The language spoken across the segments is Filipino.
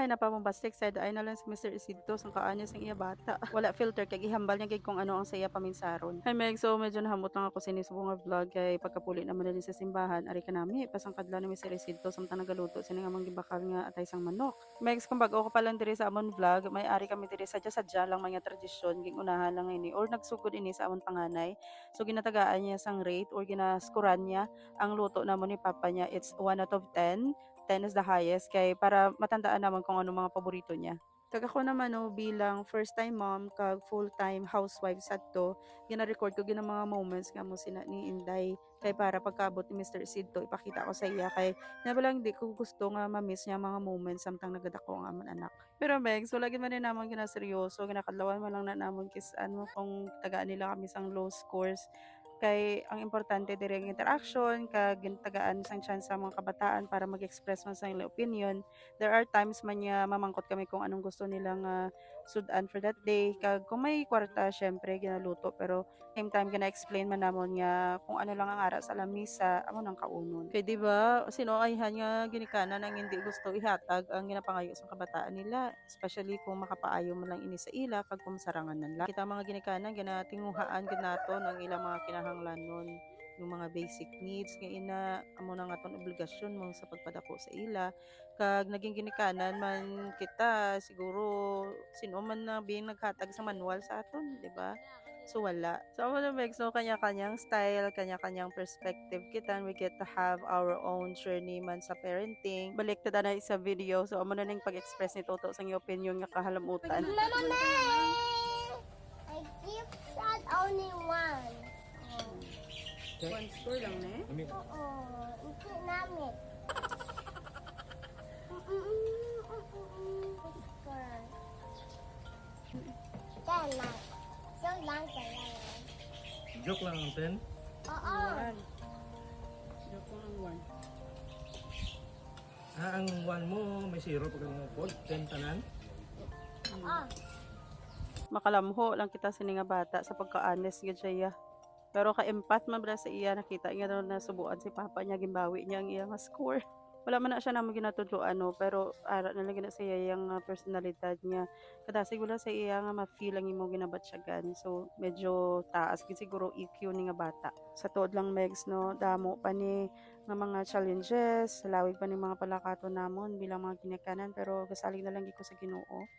kay napamambastik side ay na lang si Mr. Isidto sang kaanya sang iya bata. Wala filter kay gihambal niya gid kung ano ang saya paminsaron. Hi Meg, so medyo nahamot lang ako sinis nga vlog kay pagkapuli naman din sa simbahan ari kanami pasang kadlaw ni Mr. Isidto samtang nagaluto sini nga manggibakal nga atay sang manok. Megs kung bago ko pa lang diri sa amon vlog, may ari kami diri sadya lang mga tradisyon ging unahan lang ini or nagsugod ini sa amon panganay. So ginatagaan niya sang rate or ginaskuran niya ang luto namon ni papa niya. It's 1 out of 10. 10 is the highest kay para matandaan naman kung ano mga paborito niya. Kag ako naman no, bilang first time mom kag full time housewife sadto, gina-record ko gina mga moments nga mo sina ni Inday kay para pagkaabot ni Mr. Isidto ipakita ko sa iya kay nabalang di ko gusto nga ma-miss niya mga moments samtang nagadako ang amon anak. Pero Megs, wala gid man din namon ginaseryoso, ginakadlawan man lang na namon kis ano kung tagaan nila kami sang low scores kay ang importante diri ang interaction kag gintagaan sang chance sa mga kabataan para mag-express man sa ilang opinion. There are times man nga mamangkot kami kung anong gusto nilang sudan for that day kag kung may kwarta syempre ginaluto pero same time gina-explain man namon nga kung ano lang ang ara sa lamisa amo nang kaunon. Kay di ba sino ayhan nga ginikanan ang hindi gusto ihatag ang ginapangayo sa kabataan nila especially kung makapaayo man lang ini sa ila kag kumasarangan nila. Kita mga ginikanan ginatinguhaan gid naton ang ilang mga kinahanglanon yung mga basic needs nga ina amo na nga ton obligasyon mo sa pagpadako sa ila kag naging ginikanan man kita siguro sino man na biyang naghatag sa manual sa aton di ba so wala so amo na Meg, so kanya-kanyang style kanya-kanyang perspective kita and we get to have our own journey man sa parenting balik ta na sa video so amo na ning pag-express ni Toto sa iyong opinion nga kahalamutan. Mama May! I give that only one. One score lang na eh. Oo, hindi namin. Score. Ten lang. So lang ka lang. Joke lang ang 10. Oo. Joke lang ang one. Ang 1 mo may 0 pag ang pod, 10 tanan. Oo. Makalamho lang kita sa nga bata sa pagka-honest gid siya. Pero ka-empath man bala sa iya nakita niya daw na subuan si papa niya gimbawi niya ang iyang score. Wala man na siya namang ginatudloan no pero ara na lang gina sa iya yang personalidad niya. Kadasig wala sa iya nga ma-feel ang imo ginabatsyagan. So medyo taas gid siguro EQ ni nga bata. Sa tuod lang Megs no damo pa ni nga mga challenges, lawig pa ni mga palakaton namon bilang mga ginikanan pero gasalig na lang gid ko sa Ginoo.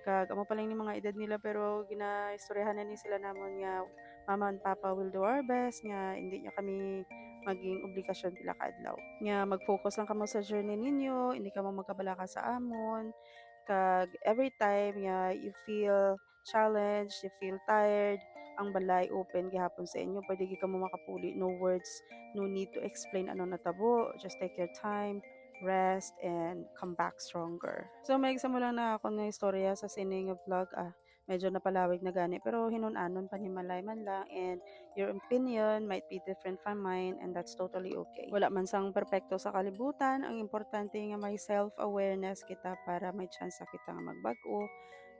Kag amo pa lang ni mga edad nila pero ginaistoryahan na ni sila namon nga mama and papa will do our best nga hindi niya kami maging obligasyon pila ka adlaw. Nga mag-focus lang kamo sa journey ninyo, hindi ka mo magkabalaka sa amon. Kag every time nga you feel challenged, you feel tired, ang balay open gihapon sa inyo. Pwede gyud kamo makapuli, no words, no need to explain ano natabo. Just take your time, rest, and come back stronger. So may mo lang na ako ng istorya sa sining vlog. Medyo napalawig na gani pero hinunanon panimalay man lang and your opinion might be different from mine and that's totally okay. Wala man sang perpekto sa kalibutan, ang importante nga may self-awareness kita para may chance kita nga magbago,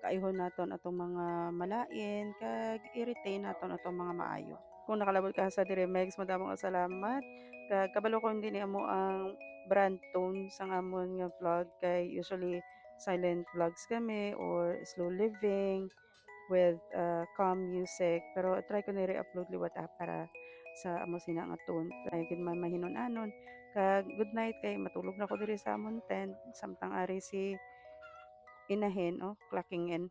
kaihon naton atong mga malain, kag i-retain naton atong mga maayo. Kung nakalabot ka sa dire Megs, madamong salamat. Kag kabalo ko hindi ni amo ang brand tone sa amon nga vlog kay usually silent vlogs kami or slow living with calm music pero try ko na re-upload liwat para sa amo sina nga tone kay gid man mahinon-anon kag good night kay matulog na ko diri sa amon tent samtang ari si inahin clocking in.